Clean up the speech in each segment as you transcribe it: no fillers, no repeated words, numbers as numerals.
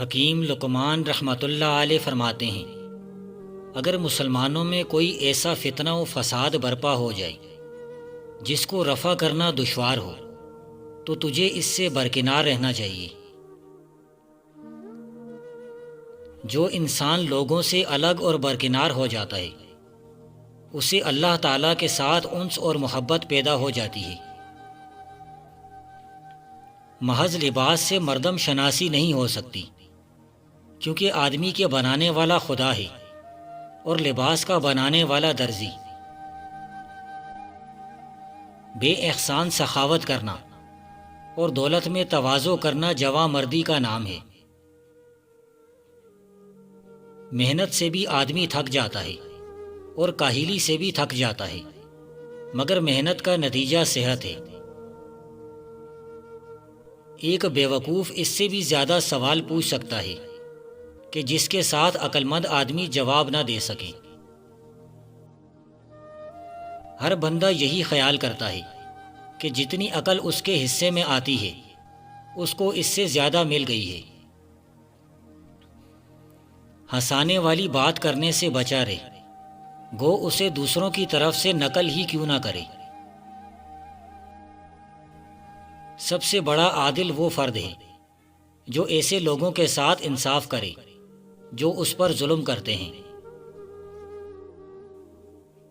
حکیم لقمان رحمۃ اللہ علیہ فرماتے ہیں، اگر مسلمانوں میں کوئی ایسا فتنہ و فساد برپا ہو جائے جس کو رفع کرنا دشوار ہو تو تجھے اس سے برکنار رہنا چاہیے۔ جو انسان لوگوں سے الگ اور برکنار ہو جاتا ہے اسے اللہ تعالیٰ کے ساتھ انس اور محبت پیدا ہو جاتی ہے۔ محض لباس سے مردم شناسی نہیں ہو سکتی، کیونکہ آدمی کے بنانے والا خدا ہے اور لباس کا بنانے والا درزی۔ بے احسان سخاوت کرنا اور دولت میں تواضع کرنا جواں مردی کا نام ہے۔ محنت سے بھی آدمی تھک جاتا ہے اور کاہلی سے بھی تھک جاتا ہے، مگر محنت کا نتیجہ صحت ہے۔ ایک بیوقوف اس سے بھی زیادہ سوال پوچھ سکتا ہے کہ جس کے ساتھ عقل مند آدمی جواب نہ دے سکے۔ ہر بندہ یہی خیال کرتا ہے کہ جتنی عقل اس کے حصے میں آتی ہے اس کو اس سے زیادہ مل گئی ہے۔ ہنسانے والی بات کرنے سے بچا رہے، گو اسے دوسروں کی طرف سے نقل ہی کیوں نہ کرے۔ سب سے بڑا عادل وہ فرد ہے جو ایسے لوگوں کے ساتھ انصاف کرے جو اس پر ظلم کرتے ہیں۔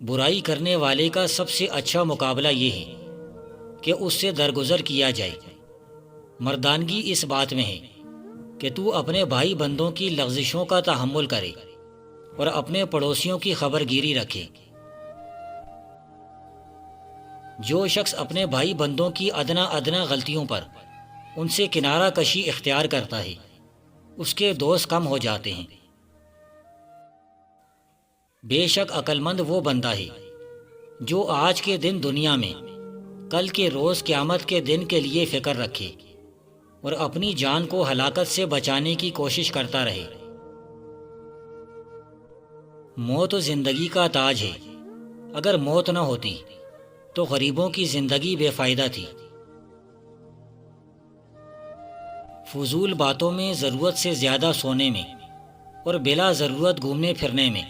برائی کرنے والے کا سب سے اچھا مقابلہ یہ ہے کہ اس سے درگزر کیا جائے۔ مردانگی اس بات میں ہے کہ تو اپنے بھائی بندوں کی لغزشوں کا تحمل کرے اور اپنے پڑوسیوں کی خبر گیری رکھے۔ جو شخص اپنے بھائی بندوں کی ادنا غلطیوں پر ان سے کنارہ کشی اختیار کرتا ہے اس کے دوست کم ہو جاتے ہیں۔ بے شک عقل مند وہ بندہ ہے جو آج کے دن دنیا میں کل کے روز قیامت کے دن کے لیے فکر رکھے اور اپنی جان کو ہلاکت سے بچانے کی کوشش کرتا رہے۔ موت زندگی کا تاج ہے، اگر موت نہ ہوتی تو غریبوں کی زندگی بے فائدہ تھی۔ فضول باتوں میں، ضرورت سے زیادہ سونے میں اور بلا ضرورت گھومنے پھرنے میں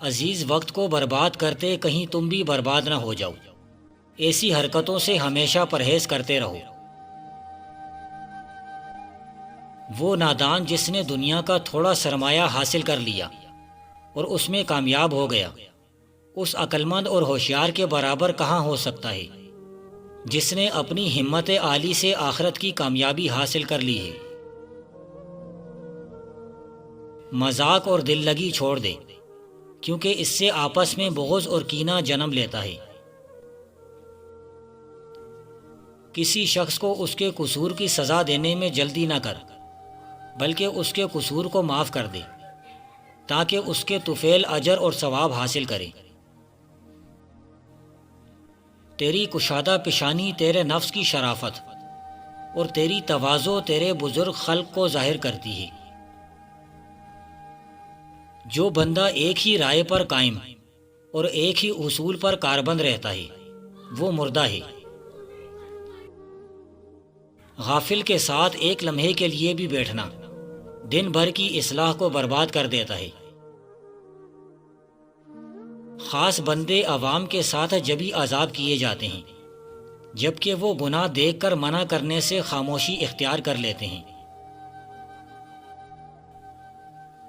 عزیز وقت کو برباد کرتے کہیں تم بھی برباد نہ ہو جاؤ۔ ایسی حرکتوں سے ہمیشہ پرہیز کرتے رہو۔ وہ نادان جس نے دنیا کا تھوڑا سرمایہ حاصل کر لیا اور اس میں کامیاب ہو گیا، اس عقل مند اور ہوشیار کے برابر کہاں ہو سکتا ہے جس نے اپنی ہمت عالی سے آخرت کی کامیابی حاصل کر لی ہے۔ مذاق اور دل لگی چھوڑ دے، کیونکہ اس سے آپس میں بغض اور کینہ جنم لیتا ہے۔ کسی شخص کو اس کے قصور کی سزا دینے میں جلدی نہ کر، بلکہ اس کے قصور کو معاف کر دے تاکہ اس کے طفیل اجر اور ثواب حاصل کرے۔ تیری کشادہ پیشانی تیرے نفس کی شرافت اور تیری تواضع تیرے بزرگ خلق کو ظاہر کرتی ہے۔ جو بندہ ایک ہی رائے پر قائم اور ایک ہی اصول پر کاربند رہتا ہے وہ مردہ ہے۔ غافل کے ساتھ ایک لمحے کے لیے بھی بیٹھنا دن بھر کی اصلاح کو برباد کر دیتا ہے۔ خاص بندے عوام کے ساتھ جبھی عذاب کیے جاتے ہیں جبکہ وہ گناہ دیکھ کر منع کرنے سے خاموشی اختیار کر لیتے ہیں۔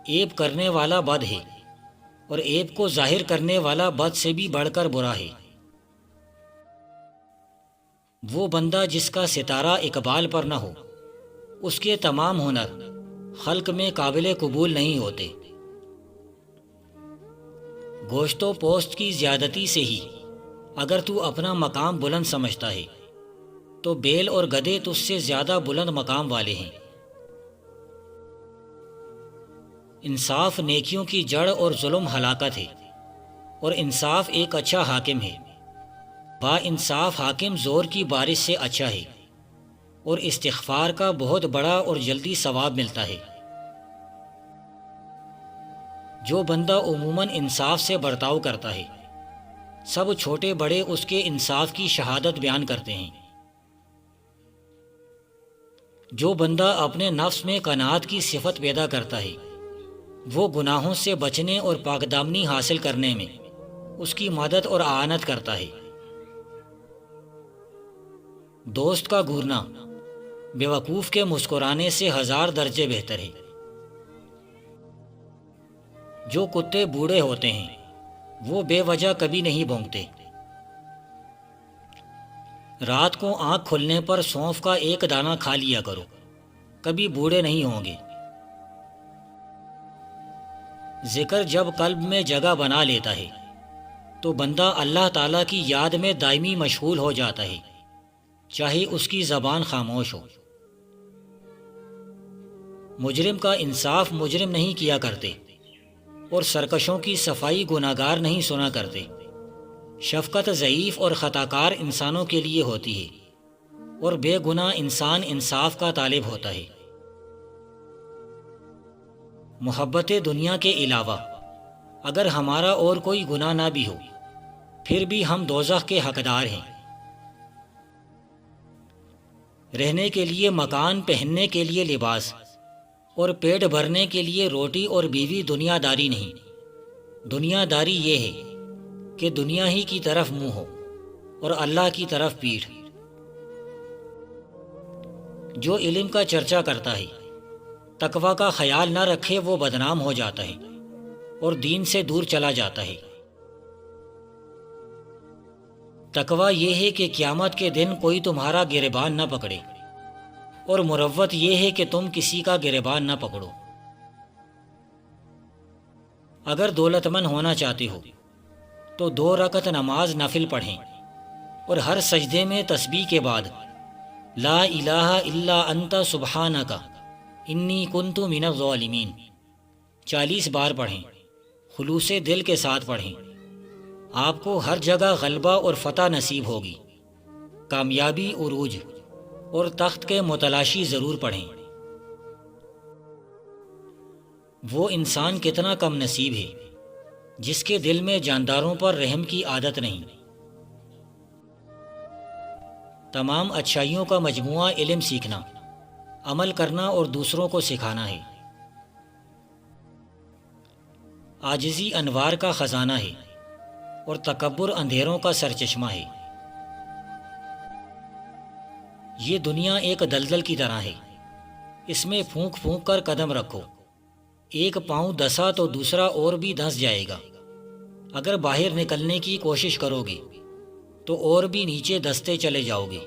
عیب کرنے والا بد ہے اور عیب کو ظاہر کرنے والا بد سے بھی بڑھ کر برا ہے۔ وہ بندہ جس کا ستارہ اقبال پر نہ ہو، اس کے تمام ہنر خلق میں قابل قبول نہیں ہوتے۔ گوشت و پوست کی زیادتی سے ہی اگر تو اپنا مقام بلند سمجھتا ہے تو بیل اور گدھے تجھ سے زیادہ بلند مقام والے ہیں۔ انصاف نیکیوں کی جڑ اور ظلم ہلاکت ہے، اور انصاف ایک اچھا حاکم ہے۔ با انصاف حاکم زور کی بارش سے اچھا ہے، اور استغفار کا بہت بڑا اور جلدی ثواب ملتا ہے۔ جو بندہ عموماً انصاف سے برتاؤ کرتا ہے، سب چھوٹے بڑے اس کے انصاف کی شہادت بیان کرتے ہیں۔ جو بندہ اپنے نفس میں قناعت کی صفت پیدا کرتا ہے وہ گناہوں سے بچنے اور پاکدامنی حاصل کرنے میں اس کی مدد اور اعانت کرتا ہے۔ دوست کا گھورنا بیوقوف کے مسکرانے سے 1000 درجے بہتر ہے۔ جو کتے بوڑھے ہوتے ہیں وہ بے وجہ کبھی نہیں بھونکتے۔ رات کو آنکھ کھلنے پر سونف کا ایک دانہ کھا لیا کرو، کبھی بوڑھے نہیں ہوں گے۔ ذکر جب قلب میں جگہ بنا لیتا ہے تو بندہ اللہ تعالیٰ کی یاد میں دائمی مشغول ہو جاتا ہے، چاہے اس کی زبان خاموش ہو۔ مجرم کا انصاف مجرم نہیں کیا کرتے، اور سرکشوں کی صفائی گناہگار نہیں سنا کرتے۔ شفقت ضعیف اور خطاکار انسانوں کے لیے ہوتی ہے، اور بے گناہ انسان انصاف کا طالب ہوتا ہے۔ محبت دنیا کے علاوہ اگر ہمارا اور کوئی گناہ نہ بھی ہو پھر بھی ہم دوزخ کے حقدار ہیں۔ رہنے کے لیے مکان، پہننے کے لیے لباس اور پیٹ بھرنے کے لیے روٹی اور بیوی دنیا داری نہیں۔ دنیا داری یہ ہے کہ دنیا ہی کی طرف منہ ہو اور اللہ کی طرف پیٹھ۔ جو علم کا چرچا کرتا ہے تقویٰ کا خیال نہ رکھے وہ بدنام ہو جاتا ہے اور دین سے دور چلا جاتا ہے۔ تقویٰ یہ ہے کہ قیامت کے دن کوئی تمہارا گریبان نہ پکڑے، اور مروت یہ ہے کہ تم کسی کا گریبان نہ پکڑو۔ اگر دولت مند ہونا چاہتے ہو تو 2 رکعت نماز نفل پڑھیں، اور ہر سجدے میں تسبیح کے بعد لا الہ الا انت سبحانک انی کنت من الظالمین 40 بار پڑھیں، خلوص دل کے ساتھ پڑھیں۔ آپ کو ہر جگہ غلبہ اور فتح نصیب ہوگی، کامیابی، عروج اور تخت کے متلاشی ضرور پڑھیں۔ وہ انسان کتنا کم نصیب ہے جس کے دل میں جانداروں پر رحم کی عادت نہیں۔ تمام اچھائیوں کا مجموعہ علم سیکھنا، عمل کرنا اور دوسروں کو سکھانا ہے۔ عاجزی انوار کا خزانہ ہے اور تکبر اندھیروں کا سرچشمہ ہے۔ یہ دنیا ایک دلدل کی طرح ہے، اس میں پھونک پھونک کر قدم رکھو، ایک پاؤں دھسا تو دوسرا اور بھی دھس جائے گا۔ اگر باہر نکلنے کی کوشش کرو گے تو اور بھی نیچے دھستے چلے جاؤ گے۔